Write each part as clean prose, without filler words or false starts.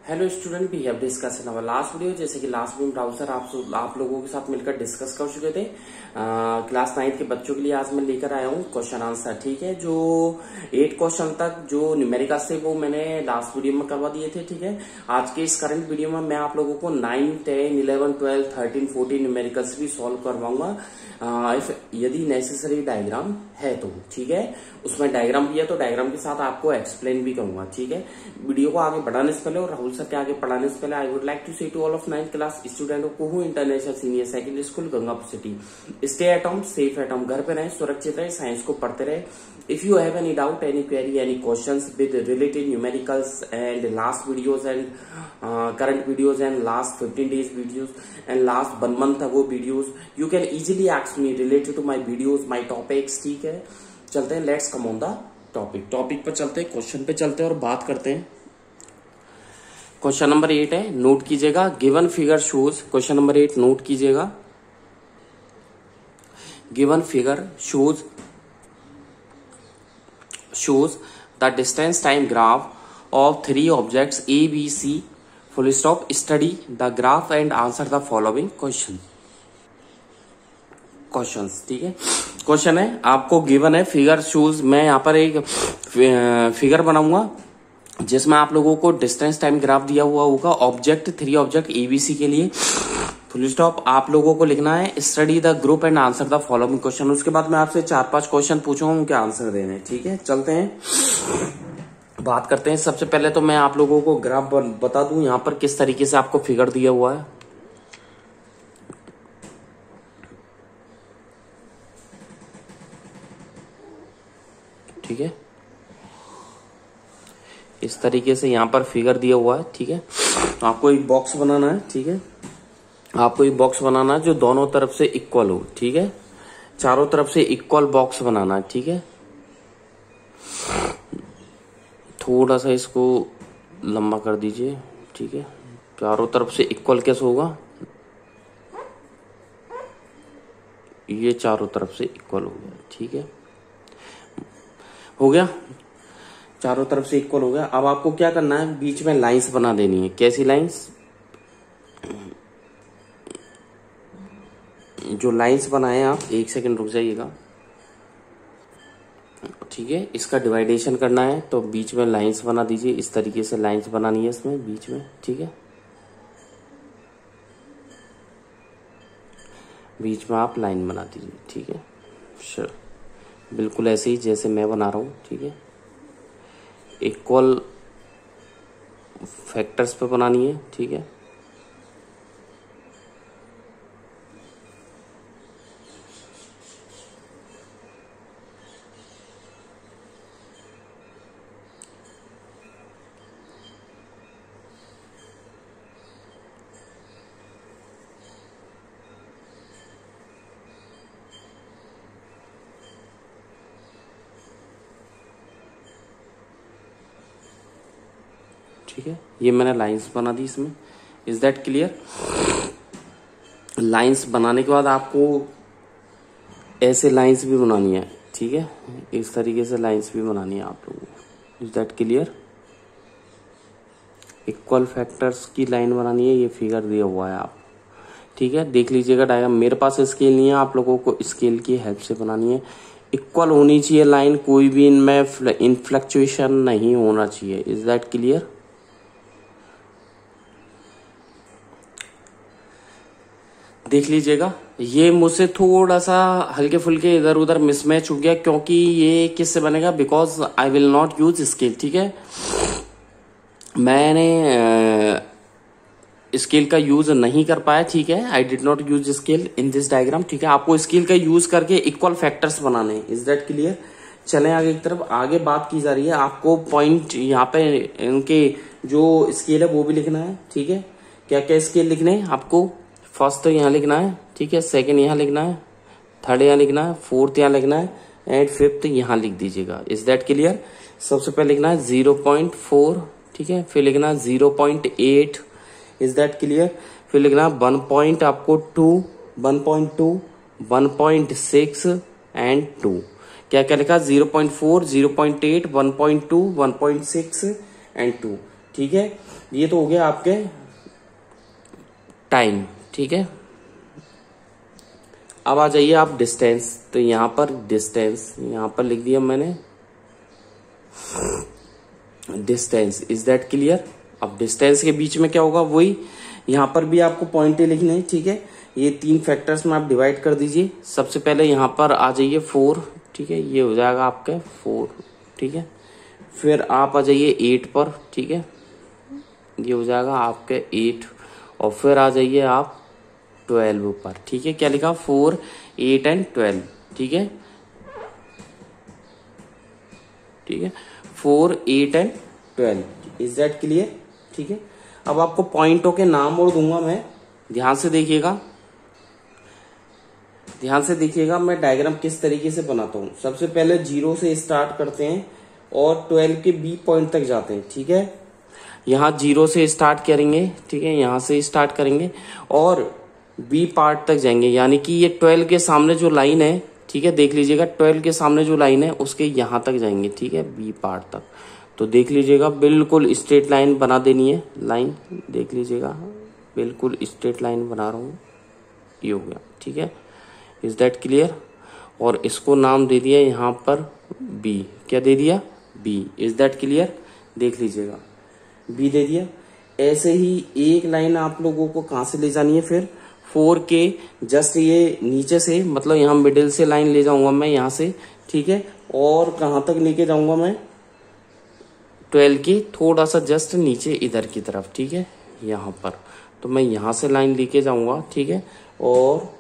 Hello student, we have discuss in our last video. जैसे कि last में browser आप लोगों के साथ मिलकर डिस्कस कर चुके थे। क्लास 9 के बच्चों के लिए आज मैं लेकर आया हूँ क्वेश्चन आंसर। ठीक है, जो 8 क्वेश्चन तक जो न्यूमेरिकल से वो मैंने लास्ट वीडियो में करवा दिए थे। ठीक है, आज के इस करंट वीडियो में मैं आप लोगों को 9, 10, 11, 12, 13, 14 न्यूमेरिकल्स भी सॉल्व करवाऊंगा यदि नेसेसरी डायग्राम है तो। ठीक है, उसमें डायग्राम भी है तो डायग्राम के साथ आपको एक्सप्लेन भी करूंगा। ठीक है, वीडियो को आगे बढ़ाने से पहले और राहुल सर के आगे पढ़ाने से पहले I would like to say to all of 9th class student of कोहू international senior secondary school Gangapur city, stay at home, safe at home, घर पे रहे, सुरक्षित रहे, साइंस को पढ़ते रहे। If you have any doubt, any query, any questions with related numericals and last videos and current videos and last 15 days videos and last 1 month ago videos, you can easily ask me related to my videos, my topics। ठीक है, चलते हैं, let's come on the topic पर चलते हैं, question पे चलते हैं और बात करते हैं। क्वेश्चन नंबर 8 है, नोट कीजिएगा। Given figure shows, question number 8 note कीजिएगा। Given figure shows the distance time graph of 3 objects A, B, C, full stop, study the graph and answer the following questions। ठीक है, question है, आपको given है figure shoes. मैं यहाँ पर एक फिगर बनाऊंगा जिसमें आप लोगों को डिस्टेंस टाइम ग्राफ दिया हुआ होगा। ऑब्जेक्ट 3 ऑब्जेक्ट एबीसी के लिए, फुल स्टॉप। आप लोगों को लिखना है study the group and answer the following question. उसके बाद मैं आपसे 4-5 क्वेश्चन पूछूंगा, उनके आंसर देने। ठीक है, चलते हैं, बात करते हैं। सबसे पहले तो मैं आप लोगों को ग्राफ बता दूं यहाँ पर किस तरीके से आपको फिगर दिया हुआ है। ठीक है, इस तरीके से यहाँ पर फिगर दिया हुआ है। ठीक है, आपको एक बॉक्स बनाना है। ठीक है, आपको एक बॉक्स बनाना है जो दोनों तरफ से इक्वल हो। ठीक है, चारों तरफ से इक्वल बॉक्स बनाना है। ठीक है, थोड़ा सा इसको लंबा कर दीजिए। ठीक है, चारों तरफ से इक्वल कैसे होगा, ये चारों तरफ से इक्वल हो गया। ठीक है, हो गया, चारों तरफ से इक्वल हो गया। अब आपको क्या करना है, बीच में लाइंस बना देनी है। कैसी लाइंस, जो लाइंस बनाए आप, 1 सेकंड रुक जाइएगा। ठीक है, इसका डिवाइडेशन करना है तो बीच में लाइंस बना दीजिए। इस तरीके से लाइंस बनानी है इसमें बीच में। ठीक है, बीच में आप लाइन बना दीजिए। ठीक है, श्योर, बिल्कुल ऐसे ही जैसे मैं बना रहा हूं। ठीक है, इक्वल फैक्टर्स पे बनानी है। ठीक है, ठीक है, ये मैंने लाइंस बना दी इसमें। Is that clear. लाइंस बनाने के बाद आपको ऐसे लाइंस भी बनानी है। ठीक है, इस तरीके से लाइंस भी बनानी है आप लोगों को। Is that clear. Equal factors की लाइन बनानी है, ये फिगर दिया हुआ है आप। ठीक है, देख लीजिएगा डायग्राम। मेरे पास स्केल नहीं है, आप लोगों को स्केल की हेल्प से बनानी है। इक्वल होनी चाहिए लाइन, कोई भी इनमें इनफ्लक्चुएशन नहीं होना चाहिए। Is that clear. देख लीजिएगा, ये मुझसे थोड़ा सा हल्के फुल्के इधर उधर मिसमैच हो गया, क्योंकि ये किससे बनेगा, because I will not use scale. ठीक है, मैंने स्केल का यूज नहीं कर पाया। ठीक है, I did not use scale in this diagram. ठीक है, आपको स्केल का यूज करके इक्वल फैक्टर्स बनाने हैं। Is that clear. चलें आगे की तरफ, आगे बात की जा रही है। आपको पॉइंट यहाँ पे इनके जो स्केल है वो भी लिखना है। ठीक है, क्या क्या स्केल लिखने हैं आपको, फर्स्ट तो यहाँ लिखना है। ठीक है, सेकंड यहाँ लिखना है, थर्ड यहाँ लिखना है, फोर्थ यहाँ लिखना है एंड फिफ्थ यहाँ लिख दीजिएगा। Is that clear. सबसे पहले लिखना है 0.4। ठीक है, फिर लिखना है 0.8। Is that clear. फिर लिखना है 1 आपको 2, 1.2, 1.6 एंड 2। क्या क्या लिखा, 0.4, 0.8, 1.2, 1.6 एंड 2। ठीक है, ये तो हो गया आपके टाइम। ठीक है, अब आ जाइए आप डिस्टेंस। तो यहां पर डिस्टेंस यहां पर लिख दिया मैंने डिस्टेंस। Is that clear? अब डिस्टेंस के बीच में क्या होगा, वही यहां पर भी आपको पॉइंटें लिखने हैं। ठीक है, ये 3 फैक्टर्स में आप डिवाइड कर दीजिए। सबसे पहले यहां पर आ जाइए 4। ठीक है, ये हो जाएगा आपका 4। ठीक है, फिर आप आ जाइए 8 पर। ठीक है, ये हो जाएगा आपके 8। और फिर आ जाइए आप 12 पर। ठीक है, क्या लिखा, 4, 8 एंड 12। ठीक है, ठीक है, 4, 8 एंड 12। Is that clear? ठीक है, अब आपको पॉइंटों के नाम और दूंगा मैं, ध्यान से देखिएगा। ध्यान से देखिएगा मैं डायग्राम किस तरीके से बनाता हूं। सबसे पहले 0 से स्टार्ट करते हैं और 12 के बी पॉइंट तक जाते हैं। ठीक है, यहां 0 से स्टार्ट करेंगे। ठीक है, यहां से स्टार्ट करेंगे और बी पार्ट तक जाएंगे, यानी कि ये 12 के सामने जो लाइन है, ठीक है, देख लीजिएगा 12 के सामने जो लाइन है उसके यहां तक जाएंगे। ठीक है, बी पार्ट तक। तो देख लीजिएगा बिल्कुल स्ट्रेट लाइन बना देनी है। लाइन देख लीजिएगा, बिल्कुल स्ट्रेट लाइन बना रहा हूं, ये हो गया। ठीक है, इज दैट क्लियर? और इसको नाम दे दिया यहां पर बी। क्या दे दिया? बी। Is that clear? देख लीजिएगा, बी दे दिया। ऐसे ही एक लाइन आप लोगों को कहां से ले जानी है, फिर 4 के जस्ट ये नीचे से, मतलब यहां मिडिल से लाइन ले जाऊंगा मैं यहां से। ठीक है, और कहां तक लेके जाऊंगा मैं, 12 के थोड़ा सा जस्ट नीचे इधर की तरफ। ठीक है, यहां पर तो मैं यहां से लाइन लेके जाऊंगा। ठीक है, और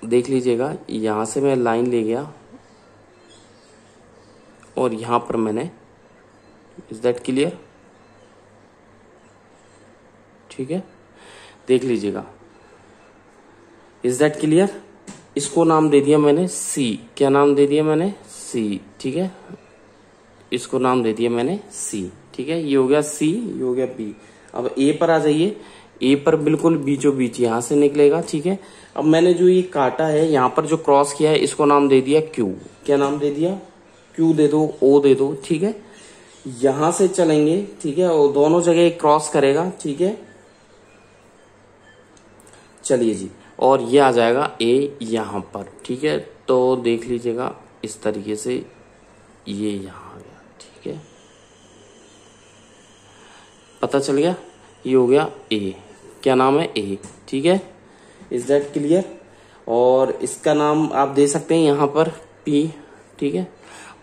देख लीजिएगा यहां से मैं लाइन ले गया और यहां पर मैंने, इज दैट क्लियर? ठीक है, देख लीजिएगा, इज दैट क्लियर? इसको नाम दे दिया मैंने सी। क्या नाम दे दिया मैंने? सी। ठीक है, इसको नाम दे दिया मैंने सी। ठीक है, ये हो गया सी, ये हो गया बी। अब ए पर आ जाइए। ए पर बिल्कुल बीचों बीच यहां से निकलेगा। ठीक है, अब मैंने जो ये काटा है, यहां पर जो क्रॉस किया है, इसको नाम दे दिया क्यू। क्या नाम दे दिया? क्यू दे दो, ओ दे दो। ठीक है, यहां से चलेंगे। ठीक है, और दोनों जगह क्रॉस करेगा। ठीक है, चलिए जी, और ये आ जाएगा ए यहां पर। ठीक है, तो देख लीजिएगा इस तरीके से ये यहां आ गया। ठीक है, पता चल गया, ये हो गया ए। क्या नाम है? ए। ठीक है, इज दैट क्लियर? और इसका नाम आप दे सकते हैं यहां पर पी। ठीक है,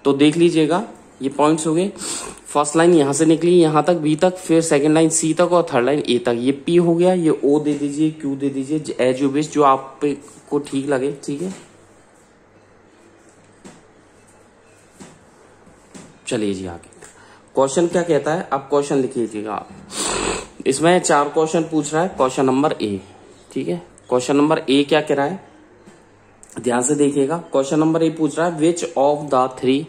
तो देख लीजिएगा ये पॉइंट्स हो गए। फर्स्ट लाइन यहां से निकली यहां तक बी तक, फिर सेकंड लाइन सी तक और थर्ड लाइन ए तक। ये पी हो गया, ये ओ दे दीजिए, क्यू दे दीजिए, एज यू विश, जो आप को ठीक लगे। ठीक है, चलिए जी आगे क्वेश्चन क्या कहता है, अब क्वेश्चन लिख लीजिएगा आप। इसमें 4 क्वेश्चन पूछ रहा है। Question number A. ठीक है, क्वेश्चन नंबर ए क्या कह रहा है, ध्यान से देखिएगा। क्वेश्चन नंबर ए पूछ रहा है विच ऑफ द थ्री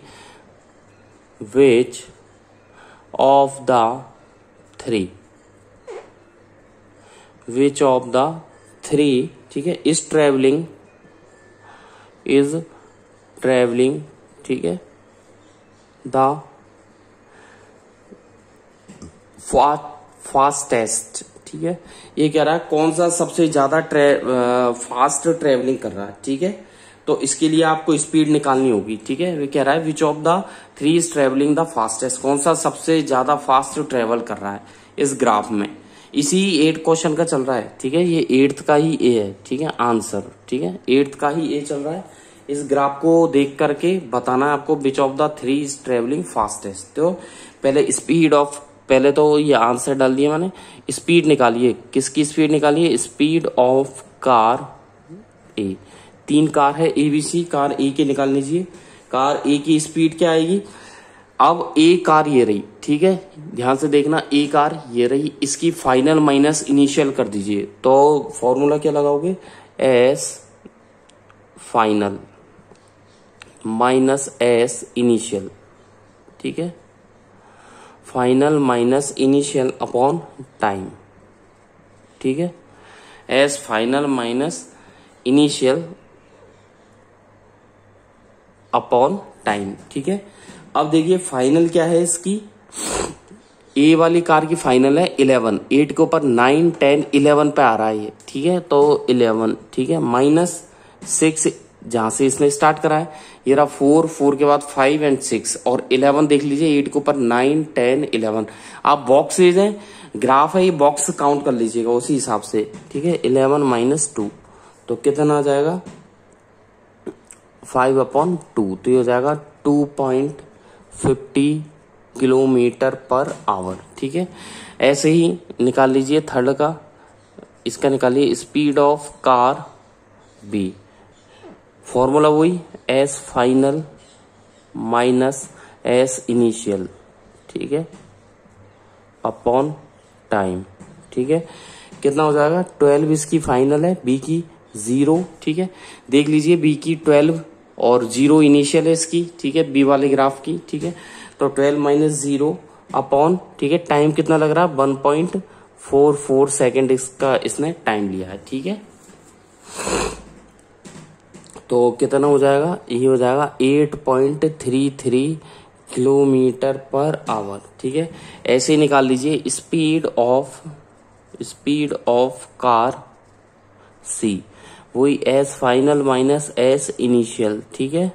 ठीक है, इज ट्रेवलिंग ठीक है द फास्टेस्ट। ठीक है, ये कह रहा है कौन सा सबसे ज्यादा फास्ट ट्रेवलिंग कर रहा है। ठीक है, तो इसके लिए आपको स्पीड निकालनी होगी। ठीक है, ये कह रहा है which of the three is travelling the fastest, कौन सा सबसे ज्यादा फास्ट ट्रेवल कर रहा है इस ग्राफ में। इसी 8 क्वेश्चन का चल रहा है। ठीक है, ये 8th का ही ए है। ठीक है, आंसर। ठीक है, 8th का ही ए चल रहा है। इस ग्राफ को देख करके बताना है आपको विच of the three is travelling fastest. तो पहले स्पीड ऑफ, पहले तो ये आंसर डाल दिया मैंने। स्पीड निकालिए, किसकी स्पीड निकालिए? Speed of car A. 3 car है एबीसी, कार ए की निकाल लीजिए। कार ए की स्पीड क्या आएगी? अब ए कार ये रही। ठीक है, ध्यान से देखना, ए कार ये रही, इसकी फाइनल माइनस इनिशियल कर दीजिए। तो फॉर्मूला क्या लगाओगे? S final minus S initial. ठीक है, final minus initial upon time. ठीक है, S final minus initial upon time. ठीक है, अब देखिए फाइनल क्या है इसकी, ए वाली कार की फाइनल है 11, 8 के ऊपर 9, 10, 11 पे आ रहा है ये, ठीक है। तो 11, ठीक है, -6 जहां से इसने स्टार्ट करा है, ये रहा 4, 4 के बाद 5 एंड 6 और 11 देख लीजिए, 8 के ऊपर 9, 10, 11। आप बॉक्स है, ग्राफ है, ये बॉक्स काउंट कर लीजिएगा उसी हिसाब से, ठीक है। 11 - 2 तो कितना आ जाएगा 5/2, तो ये हो जाएगा 2.50 किलोमीटर पर आवर, ठीक है। ऐसे ही निकाल लीजिए थर्ड का, इसका निकालिए speed of car B, formula वही S final minus S initial, ठीक है, अपॉन टाइम, ठीक है। कितना हो जाएगा 12 इसकी फाइनल है, बी की 0, ठीक है। देख लीजिए बी की 12 और 0 इनिशियल है इसकी, ठीक है, बी वाले ग्राफ की, ठीक है। तो 12 - 0 अपॉन, ठीक है, टाइम कितना लग रहा है 1.44 सेकेंड इसका इसने टाइम लिया है, ठीक है। तो कितना हो जाएगा, ये हो जाएगा 8.33 किलोमीटर पर आवर, ठीक है। ऐसे ही निकाल लीजिए स्पीड ऑफ कार सी, वही S final minus S initial, ठीक है,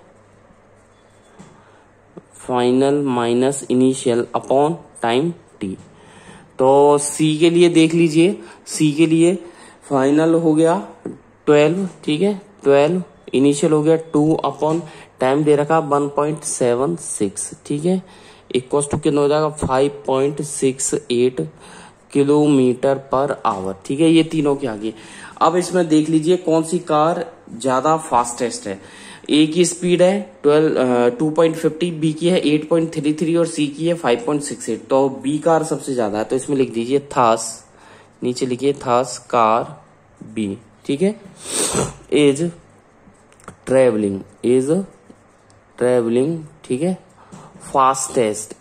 final minus initial upon time T. तो सी के लिए देख लीजिए, सी के लिए फाइनल हो गया 12, ठीक है, 12 इनिशियल हो गया 2 अपॉन टाइम दे रखा 1.76, ठीक है, इक्वल टू कितना हो जाएगा 5.68 किलोमीटर पर आवर, ठीक है। ये तीनों के आगे। अब इसमें देख लीजिए कौन सी कार ज्यादा फास्टेस्ट है। ए की स्पीड है 2.50, बी की है 8.33 और सी की है 5.68। तो बी कार सबसे ज्यादा है, तो इसमें लिख दीजिए थस, नीचे लिखिए थस कार बी, ठीक है, इज ट्रेवलिंग, ठीक है, fastest,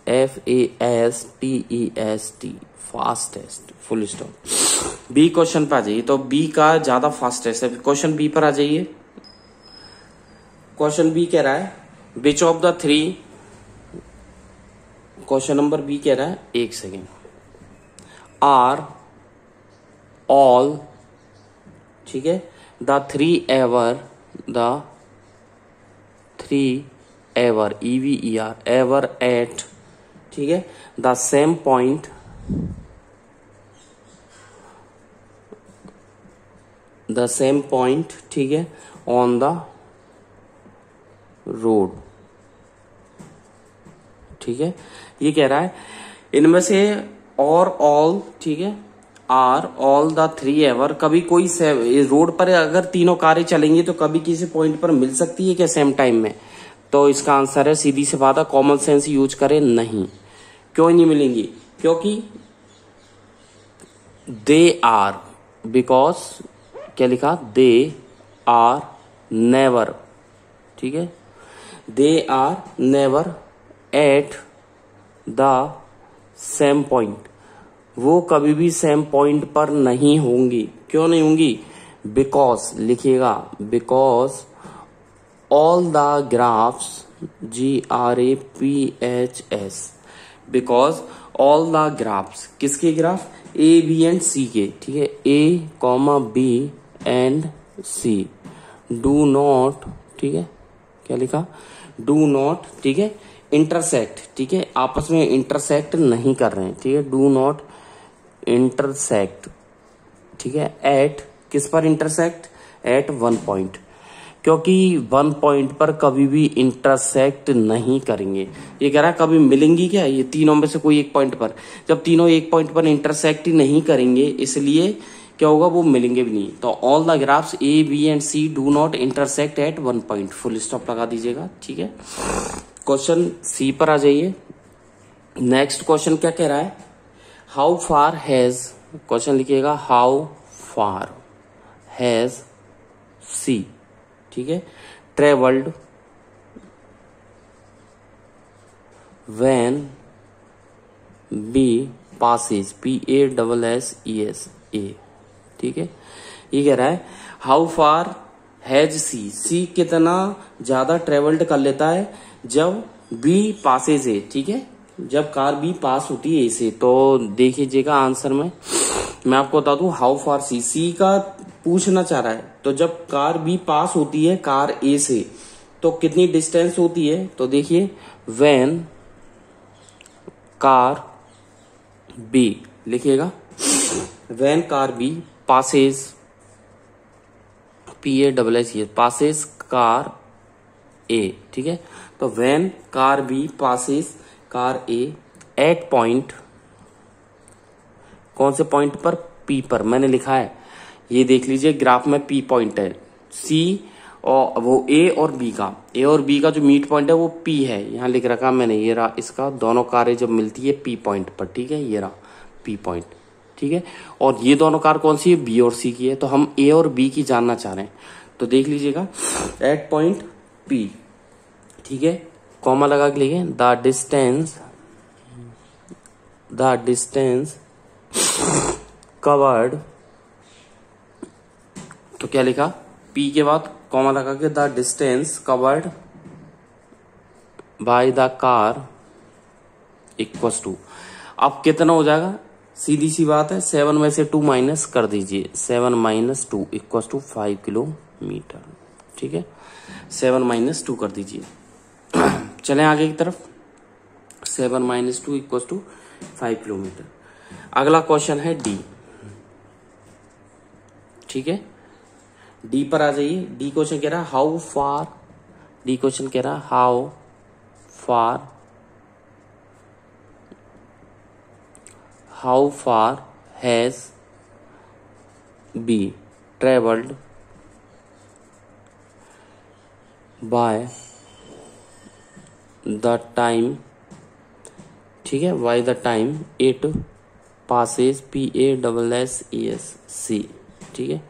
FASTEST, fastest, full stop. B question पे आ जाइए, तो बी का ज्यादा फास्टेस्ट है। क्वेश्चन बी पर आ जाइए। क्वेश्चन बी कह रहा है which of the three, question number B कह रहा है, एक सेकेंड, आर ऑल, ठीक है, the three ever EVER ever at, ठीक है, द सेम पॉइंट, ठीक है, ऑन द रोड, ठीक है। ये कह रहा है इनमें से और ऑल, ठीक है, are all the three ever, कभी कोई रोड पर अगर तीनों कारें चलेंगी तो कभी किसी पॉइंट पर मिल सकती है क्या सेम टाइम में? तो इसका आंसर है सीधी सी बात है, कॉमन सेंस यूज करें नहीं। क्यों नहीं मिलेंगी? क्योंकि दे आर, बिकॉज क्या लिखा, दे आर नेवर, ठीक है, they are never at the same point, वो कभी भी सेम पॉइंट पर नहीं होंगी। क्यों नहीं होंगी? बिकॉज लिखिएगा, because all the graphs, GRAPHS, because all the graphs, किसके graph? A, B and C के, ठीक है, A, B and C do not, ठीक है, क्या लिखा, डू नॉट, ठीक है, इंटरसेक्ट, ठीक है, आपस में इंटरसेक्ट नहीं कर रहे हैं, ठीक है, डू नॉट इंटरसेक्ट, ठीक है, एट, किस पर इंटरसेक्ट? एट वन पॉइंट, क्योंकि वन पॉइंट पर कभी भी इंटरसेक्ट नहीं करेंगे। ये कह रहा है कभी मिलेंगी क्या ये तीनों में से कोई एक पॉइंट पर? जब तीनों एक पॉइंट पर इंटरसेक्ट ही नहीं करेंगे, इसलिए क्या होगा, वो मिलेंगे भी नहीं। तो all the graphs A, B and C do not intersect at one point, full stop लगा दीजिएगा, ठीक है। क्वेश्चन सी पर आ जाइए। नेक्स्ट क्वेश्चन क्या कह रहा है, हाउ फार हैज, क्वेश्चन लिखिएगा, हाउ फार हैज सी, ठीक है, travelled when B passes, PASSES, ठीक है। ये कह रहा है हाउ फार हैज सी, सी कितना ज्यादा ट्रेवल्ड कर लेता है जब बी पासेज है, ठीक है, जब कार बी पास होती है ए से, तो देखिएगा आंसर में मैं आपको बता दूं हाउ फार सी का पूछना चाह रहा है। तो जब कार बी पास होती है कार ए से तो कितनी डिस्टेंस होती है, तो देखिए व्हेन कार बी लिखिएगा, when car B passes PASSES passes car A, ठीक है। तो when car B passes car A at point, कौन से पॉइंट पर, पी पर मैंने लिखा है, ये देख लीजिए ग्राफ में पी पॉइंट है, सी और वो ए और बी का जो मीट पॉइंट है वो पी है, यहाँ लिख रखा मैंने, ये रहा इसका, दोनों कारें जब मिलती है पी पॉइंट पर, ठीक है, ये रहा पी पॉइंट, ठीक है। और ये दोनों कार कौन सी है, बी और सी की है, तो हम ए और बी की जानना चाह रहे हैं। तो देख लीजिएगा एट पॉइंट पी, ठीक है, कॉमा लगा के लिखे द डिस्टेंस कवर्ड, तो क्या लिखा, पी के बाद कॉमा लगा के the distance covered by the car equals to, अब कितना हो जाएगा, सीधी सी बात है, 7 में से 2 माइनस कर दीजिए, 7 - 2 इक्वल्स टू 5 किलोमीटर, ठीक है, 7 - 2 कर दीजिए। चलें आगे की तरफ, 7 - 2 इक्वल्स टू 5 किलोमीटर। अगला क्वेश्चन है डी, ठीक है, डी पर आ जाइए। डी क्वेश्चन कह रहा है हाउ फार, डी क्वेश्चन कह रहा है how far has B travelled by the time, ठीक है, by the time it passes PASSES, ठीक है।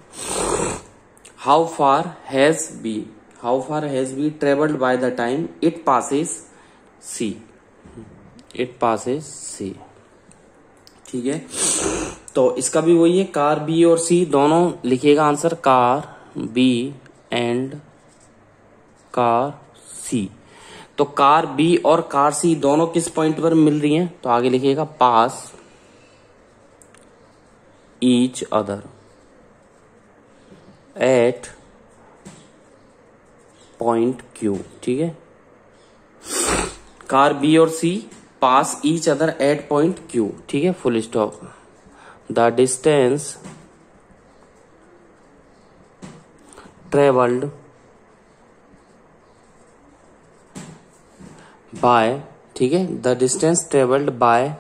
How far has B travelled by the time it passes C, ठीक है। तो इसका भी वही है, कार बी और सी दोनों लिखिएगा answer, car B and car C. तो कार बी और कार सी दोनों किस पॉइंट पर मिल रही हैं, तो आगे लिखिएगा pass each other at point Q, ठीक है। कार बी और C pass each other at point Q, ठीक है, full stop. The distance travelled by, ठीक है, द डिस्टेंस ट्रेवल्ड बाय,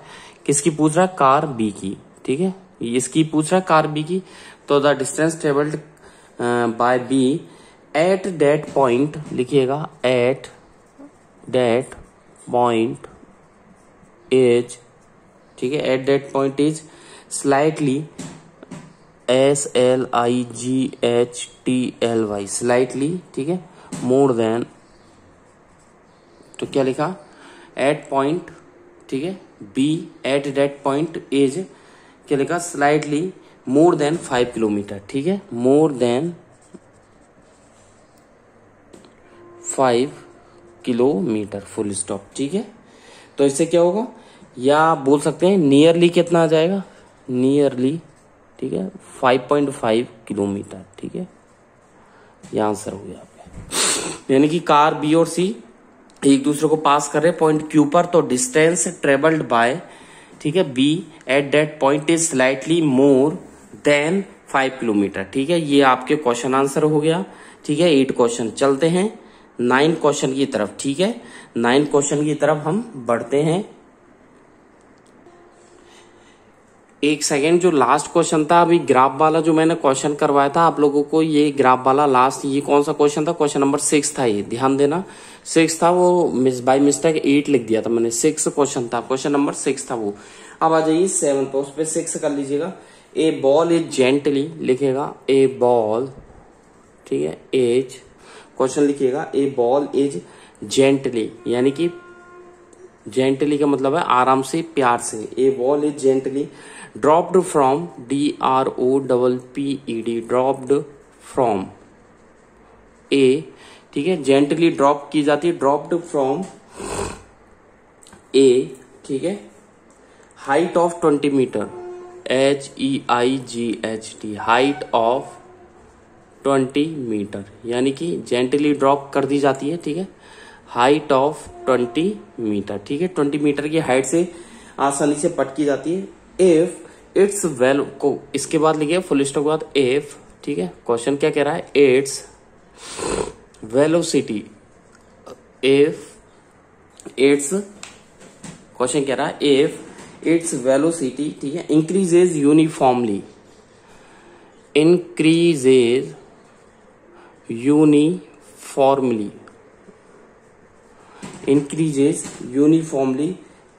किसकी पूछ रहा है, कार बी की, ठीक है, इसकी पूछ रहा है कार बी की। तो the distance travelled by B at that point, लिखिएगा एट दैट पॉइंट इज, ठीक है, at that point is slightly SLIGHTLY slightly, ठीक है, मोर देन, तो क्या लिखा एट पॉइंट, ठीक है, B at that point is, क्या लिखा स्लाइटली मोर देन 5 किलोमीटर, ठीक है, more than 5 kilometre, full stop, ठीक है। तो इससे क्या होगा, या बोल सकते हैं नियरली कितना आ जाएगा, नियरली, ठीक है, 5.5 किलोमीटर, ठीक है, ये आंसर हो गया आपका। यानी कि कार बी और सी एक दूसरे को पास कर रहे हैं पॉइंट क्यू पर, तो डिस्टेंस ट्रेवल्ड बाय, ठीक है, B at that point is slightly more than 5 kilometre, ठीक है। ये आपके क्वेश्चन आंसर हो गया, ठीक है, 8 क्वेश्चन। चलते हैं 9 क्वेश्चन की तरफ, ठीक है, 9 क्वेश्चन की तरफ हम बढ़ते हैं। एक सेकेंड, जो लास्ट क्वेश्चन था अभी ग्राफ वाला, जो मैंने क्वेश्चन करवाया था आप लोगों को, ये ग्राफ वाला लास्ट, ये कौन सा क्वेश्चन था, क्वेश्चन नंबर 6 था, ये ध्यान देना 6 था, वो बाय मिस्टेक 8 लिख दिया था मैंने, 6 क्वेश्चन था, क्वेश्चन नंबर 6 था वो। अब आ जाइए 7 पर, उस पर 6 कर लीजिएगा। ए बॉल इज जेंटली, लिखेगा ए बॉल, ठीक है, एज, क्वेश्चन लिखिएगा ए बॉल इज जेंटली, यानी कि जेंटली का मतलब है आराम से, प्यार से। A ball is gently dropped from, DROPPED, dropped from ए, ठीक है, जेंटली ड्रॉप की जाती है, ड्रॉप्ड फ्रॉम ए, ठीक है, height of 20 metre, HEIGHT, height of 20 metre, यानी कि जेंटली ड्रॉप कर दी जाती है, ठीक है, हाइट ऑफ 20 मीटर, ठीक है, 20 मीटर की हाइट से आसानी से पट की जाती है। इफ इट्स वेल को इसके बाद लिखिए फुल स्टॉप के बाद इफ, ठीक है, क्वेश्चन क्या कह रहा है, its velocity, if it's, question कह रहा है इफ इट्स वेलोसिटी, ठीक है, increases uniformly, increases uniformly, increases uniformly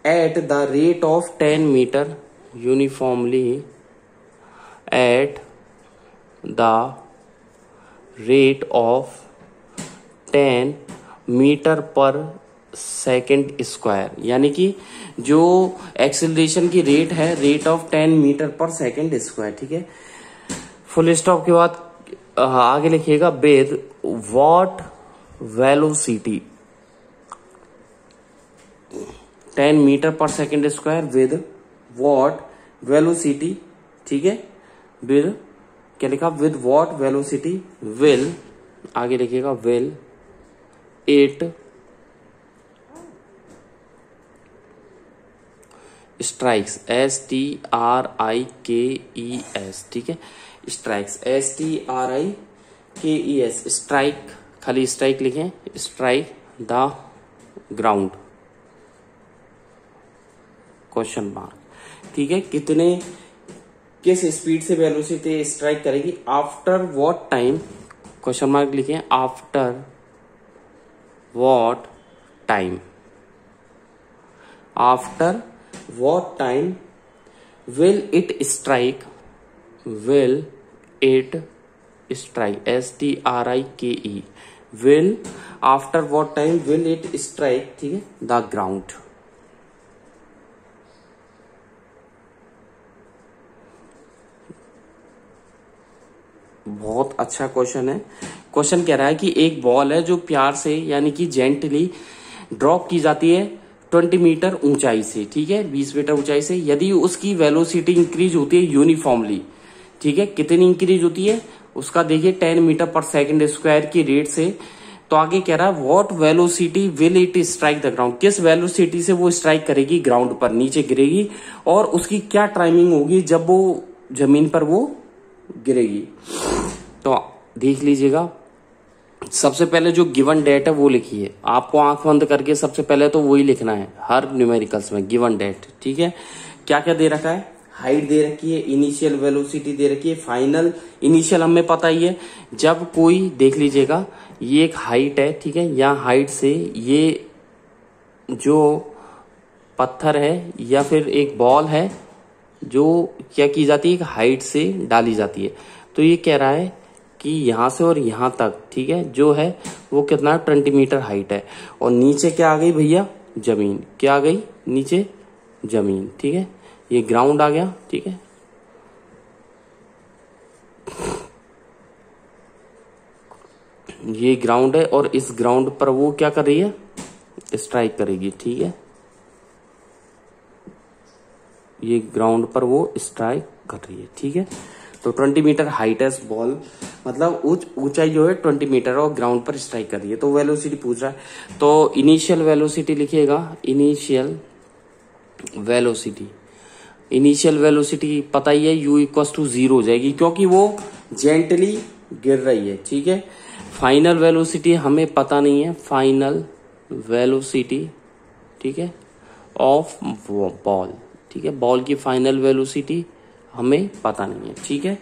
at the rate of 10 meter, uniformly at the rate of 10 metre per second square, यानी कि जो एक्सेलरेशन की रेट है, rate of 10 metre per second square, ठीक है। Full stop के बाद आगे लिखिएगा with what velocity, 10 metre per second square with what velocity, ठीक है, विद क्या लिखा, विद व्हाट वेलोसिटी विल, आगे लिखिएगा विल इट स्ट्राइक्स, STRIKES, ठीक है, स्ट्राइक्स, STRIKES, स्ट्राइक, खाली स्ट्राइक लिखें, strike the ground, question mark, ठीक है, कितने किस स्पीड से वेलोसिटी स्ट्राइक करेगी, after what time, question mark लिखें, after what time, after what time will it strike, will it strike, STRIKE, will, after what time will it strike, ठीक है, the ground. बहुत अच्छा क्वेश्चन है। Question कह रहा है कि एक बॉल है जो प्यार से यानी कि जेंटली ड्रॉप की जाती है 20 मीटर ऊंचाई से, ठीक है, 20 मीटर ऊंचाई से, यदि उसकी वेलोसिटी इंक्रीज होती है यूनिफॉर्मली, ठीक है, कितनी इंक्रीज होती है उसका देखिए 10 मीटर पर सेकेंड स्क्वायर की रेट से, तो आगे कह रहा है what velocity will it strike the ground, किस वेलोसिटी से वो स्ट्राइक करेगी ग्राउंड पर, नीचे गिरेगी, और उसकी क्या टाइमिंग होगी जब वो जमीन पर वो गिरेगी। तो देख लीजिएगा, सबसे पहले जो गिवन डेट है वो लिखिए, आपको आंख बंद करके सबसे पहले तो वही लिखना है हर न्यूमेरिकल्स में, गिवन डेट, ठीक है। क्या क्या दे रखा है, हाइट दे रखी है, इनिशियल वेलोसिटी दे रखी है, फाइनल, इनिशियल हमें पता ही है, जब कोई देख लीजिएगा ये एक हाइट है, ठीक है, यहाँ हाइट से ये जो पत्थर है या फिर एक बॉल है जो क्या की जाती है, एक हाइट से डाली जाती है, तो ये कह रहा है कि यहां से और यहां तक, ठीक है, जो है वो कितना 20 मीटर हाइट है, और नीचे क्या आ गई भैया, जमीन, क्या आ गई नीचे, जमीन, ठीक है, ये ग्राउंड आ गया, ठीक है, ये ग्राउंड है, और इस ग्राउंड पर वो क्या कर रही है, स्ट्राइक करेगी, ठीक है, ये ग्राउंड पर वो स्ट्राइक कर रही है, ठीक है। तो 20 मीटर हाइट है बॉल, मतलब ऊंचाई जो है 20 मीटर और ग्राउंड पर स्ट्राइक कर रही है, तो वेलोसिटी पूछ रहा है, तो इनिशियल वेलोसिटी लिखिएगा, इनिशियल वेलोसिटी, इनिशियल वेलोसिटी पता ही है, u इक्वल टू 0 हो जाएगी क्योंकि वो जेंटली गिर रही है, ठीक है। फाइनल वेलोसिटी हमें पता नहीं है, फाइनल वेलोसिटी, ठीक है, ऑफ बॉल, ठीक है, बॉल की फाइनल वेलोसिटी हमें पता नहीं है, ठीक है।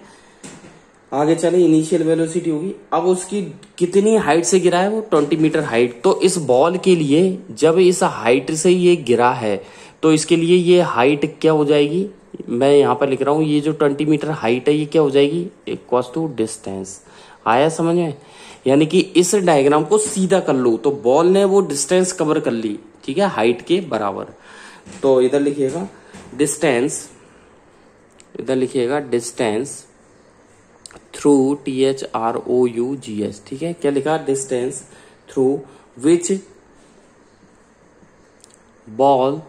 आगे चले, इनिशियल वेलोसिटी होगी, अब उसकी कितनी हाइट से गिरा है, वो 20 मीटर हाइट, तो इस बॉल के लिए जब इस हाइट से ये गिरा है तो इसके लिए ये हाइट क्या हो जाएगी, मैं यहां पर लिख रहा हूं, ये जो 20 मीटर हाइट है ये क्या हो जाएगी, इक्वल टू डिस्टेंस, आया समझ में, यानी कि इस डायग्राम को सीधा कर लो, तो बॉल ने वो डिस्टेंस कवर कर ली, ठीक है, हाइट के बराबर, तो इधर लिखिएगा डिस्टेंस, इधर लिखिएगा डिस्टेंस थ्रू THROUGS, ठीक है, क्या लिखा, distance through which ball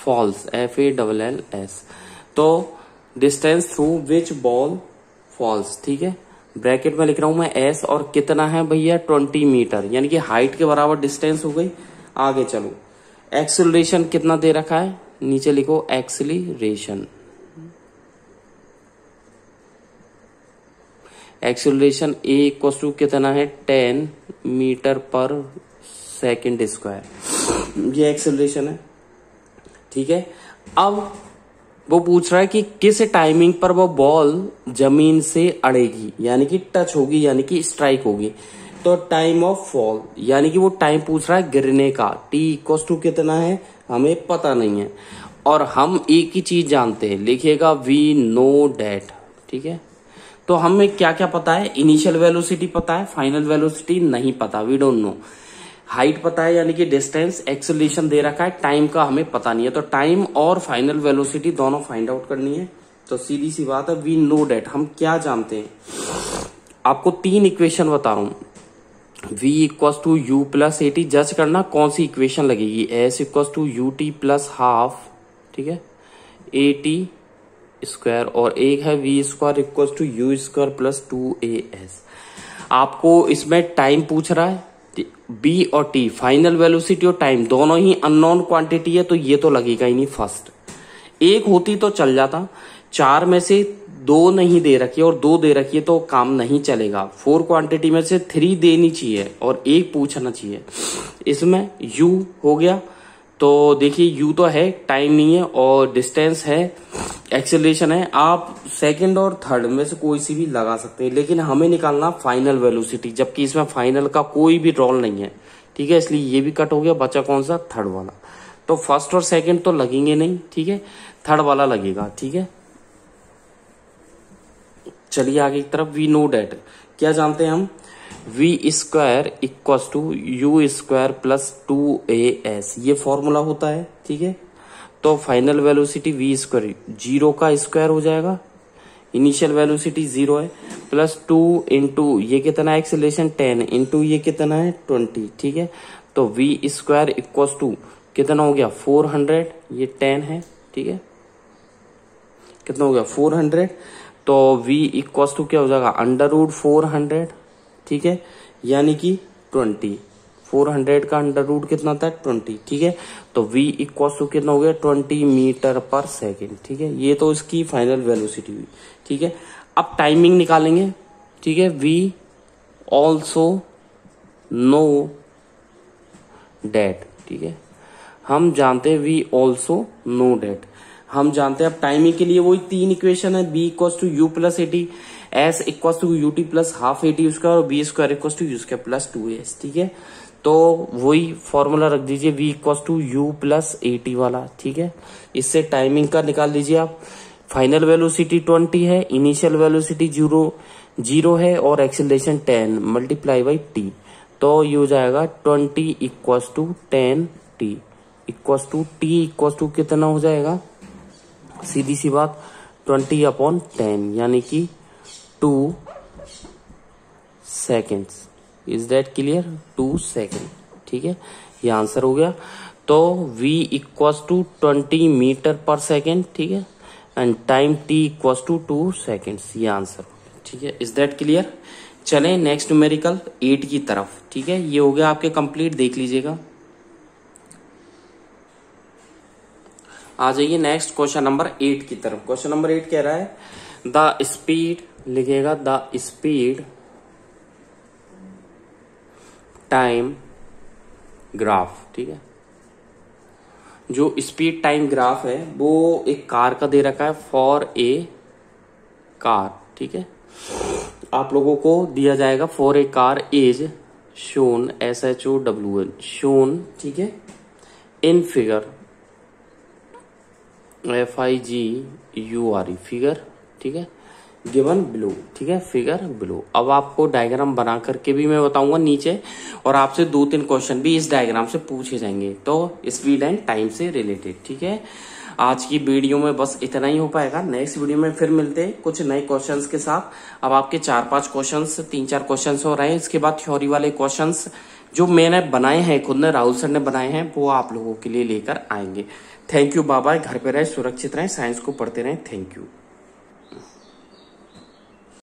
falls, FALLS। तो distance through which ball falls, ठीक है। ब्रैकेट में लिख रहा हूं मैं S, और कितना है भैया 20 मीटर, यानी कि हाइट के बराबर डिस्टेंस हो गई। आगे चलो, एक्सेलरेशन कितना दे रखा है, नीचे लिखो acceleration. Acceleration A equal to कितना है 10 मीटर पर सेकेंड स्क्वायर, ये एक्सेलरेशन है, ठीक है। अब वो पूछ रहा है कि किस टाइमिंग पर वो बॉल जमीन से अड़ेगी, यानी कि टच होगी, यानी कि स्ट्राइक होगी। तो टाइम ऑफ फॉल, यानी कि वो टाइम पूछ रहा है गिरने का, T इक्वल टू कितना है हमें पता नहीं है, और हम एक ही चीज जानते हैं, लिखिएगा वी नो डैट, ठीक है। तो हमें क्या क्या पता है, इनिशियल वेलोसिटी पता है, फाइनल वेलोसिटी नहीं पता, वी डोंट नो। हाइट पता है यानी कि डिस्टेंस, एक्सेलरेशन दे रखा है, टाइम का हमें पता नहीं है। तो टाइम और फाइनल वेलोसिटी दोनों फाइंड आउट करनी है। तो सीधी सी बात है, वी नो डेट, हम क्या जानते हैं। आपको 3 इक्वेशन बता रहा हूं, v equal to u plus at, जज करना कौन सी इक्वेशन लगेगी, s equal to u t plus half, ठीक है, एटी स्क्वायर, और एक है v square equal to u square plus 2as। आपको इसमें टाइम पूछ रहा है, B और T, फाइनल वेलोसिटी और टाइम दोनों ही अननोन क्वांटिटी है, तो ये तो लगेगा ही नहीं फर्स्ट। एक होती तो चल जाता, 4 में से 2 नहीं दे रखी है और 2 दे रखी है तो काम नहीं चलेगा। 4 क्वांटिटी में से 3 देनी चाहिए और 1 पूछना चाहिए। इसमें U हो गया, तो देखिए U तो है, टाइम नहीं है, और डिस्टेंस है, एक्सेलरेशन है। आप सेकंड और थर्ड में से कोई सी भी लगा सकते हैं, लेकिन हमें निकालना फाइनल वेलोसिटी, जबकि इसमें फाइनल का कोई भी रोल नहीं है, ठीक है। इसलिए ये भी कट हो गया, बचा कौन सा, थर्ड वाला। तो फर्स्ट और सेकंड तो लगेंगे नहीं, ठीक है, थर्ड वाला लगेगा, ठीक है। चलिए आगे की तरफ, वी नो डेट, क्या जानते हैं हम, v square equal to u square plus 2as, ये फॉर्मूला होता है, ठीक है। तो फाइनल वेलोसिटी v स्क्वायर, 0 का स्क्वायर हो जाएगा, इनिशियल वेलोसिटी 0 है, प्लस 2 इंटू ये कितना है एक्सेलरेशन 10 इंटू ये कितना है 20, ठीक है। तो v स्क्वायर इक्वल टू कितना हो गया 400, ये 10 है, ठीक है, कितना हो गया 400। तो v इक्वल टू क्या हो जाएगा अंडर रूट 400, ठीक है, यानी कि 20, 400 का अंडर रूट कितना था 20, ठीक है। तो v इक्वल टू कितना हो गया 20 मीटर पर सेकेंड, ठीक है। ये तो इसकी फाइनल वेलोसिटी हुई, ठीक है। अब टाइमिंग निकालेंगे, ठीक है। वी ऑल्सो नो डेट, ठीक है, हम जानते हैं वी ऑल्सो नो डेट, हम जानते हैं। अब टाइमिंग के लिए वही 3 इक्वेशन है, b equal to u plus at, s equal to u t plus half at उसका, और b square equal to u square plus 2as, ठीक है। तो वही फॉर्मूला रख दीजिए, v equal to u plus at वाला, ठीक है। इससे टाइमिंग का निकाल लीजिए आप। फाइनल वेलोसिटी 20 है, इनिशियल वेलोसिटी 0 है, और एक्सेलरेशन 10 मल्टीप्लाई बाई t, तो ये हो जाएगा 20 equal to 10t equal to t equal to कितना हो जाएगा, सीधी सी बात 20/10, यानी कि 2 seconds. Is that clear, 2 second, ठीक है, ये आंसर हो गया। तो v equal to 20 metre per second, ठीक है, and time t equal to 2 seconds, ये आंसर, ठीक है। Is that clear. चलें नेक्स्ट न्यूमेरिकल 8 की तरफ, ठीक है, ये हो गया आपके कंप्लीट, देख लीजिएगा। आ जाइए नेक्स्ट क्वेश्चन नंबर 8 की तरफ। क्वेश्चन नंबर 8 कह रहा है द स्पीड, लिखिएगा द स्पीड टाइम ग्राफ, ठीक है। जो स्पीड टाइम ग्राफ है वो एक कार का दे रखा है, फॉर ए कार, ठीक है। आप लोगों को दिया जाएगा for a car is shown, SHOWN shown, ठीक है, इन फिगर FIGURE फिगर, ठीक है, गिवन बिलो, ठीक है, फिगर बिलो। अब आपको डायग्राम बना करके भी मैं बताऊंगा नीचे, और आपसे 2-3 क्वेश्चन भी इस डायग्राम से पूछे जाएंगे, तो स्पीड एंड टाइम से रिलेटेड, ठीक है। आज की वीडियो में बस इतना ही हो पाएगा। नेक्स्ट वीडियो में फिर मिलते हैं कुछ नए क्वेश्चंस के साथ। अब आपके 4-5 क्वेश्चंस, 3-4 क्वेश्चंस हो रहे हैं, इसके बाद थ्योरी वाले क्वेश्चंस जो मैंने बनाए हैं, खुद ने राहुल सर ने बनाए हैं, वो आप लोगों के लिए लेकर आएंगे। Thank you, bye bye. घर पे रहे, सुरक्षित रहें, साइंस को पढ़ते रहें। Thank you.